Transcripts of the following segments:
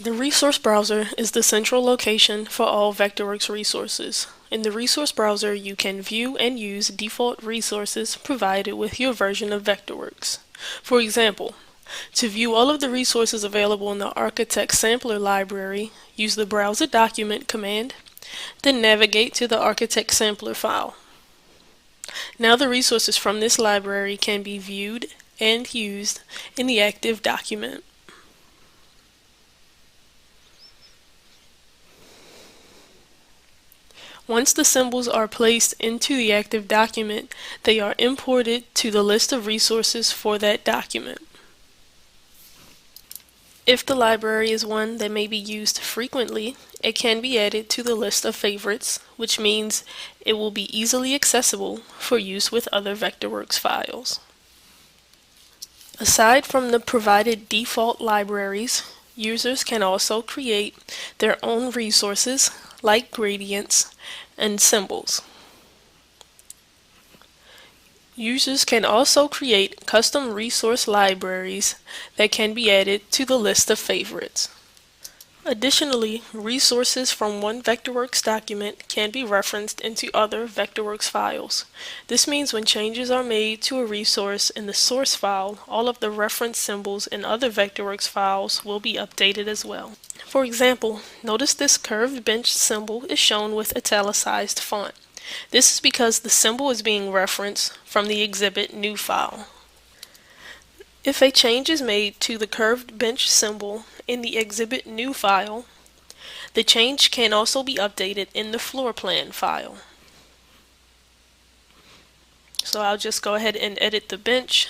The resource browser is the central location for all Vectorworks resources. In the resource browser, you can view and use default resources provided with your version of Vectorworks. For example, to view all of the resources available in the Architect Sampler library, use the Browse a Document command, then navigate to the Architect Sampler file. Now the resources from this library can be viewed and used in the active document. Once the symbols are placed into the active document, they are imported to the list of resources for that document. If the library is one that may be used frequently, it can be added to the list of favorites, which means it will be easily accessible for use with other Vectorworks files. Aside from the provided default libraries, users can also create their own resources like gradients and symbols. Users can also create custom resource libraries that can be added to the list of favorites. Additionally, resources from one Vectorworks document can be referenced into other Vectorworks files. This means when changes are made to a resource in the source file, all of the reference symbols in other Vectorworks files will be updated as well. For example, notice this curved bench symbol is shown with italicized font. This is because the symbol is being referenced from the exhibit new file. If a change is made to the curved bench symbol in the exhibit new file, the change can also be updated in the floor plan file. So I'll just go ahead and edit the bench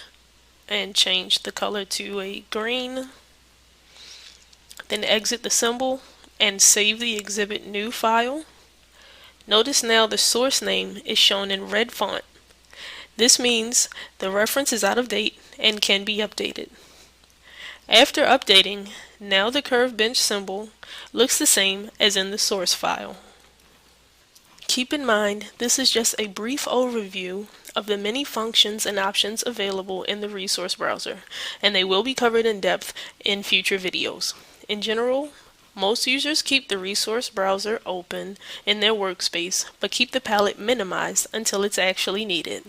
and change the color to a green. Then exit the symbol and save the exhibit new file. Notice now the source name is shown in red font. This means the reference is out of date and can be updated. After updating, now the curved bench symbol looks the same as in the source file. Keep in mind, this is just a brief overview of the many functions and options available in the resource browser, and they will be covered in depth in future videos. In general, most users keep the resource browser open in their workspace, but keep the palette minimized until it's actually needed.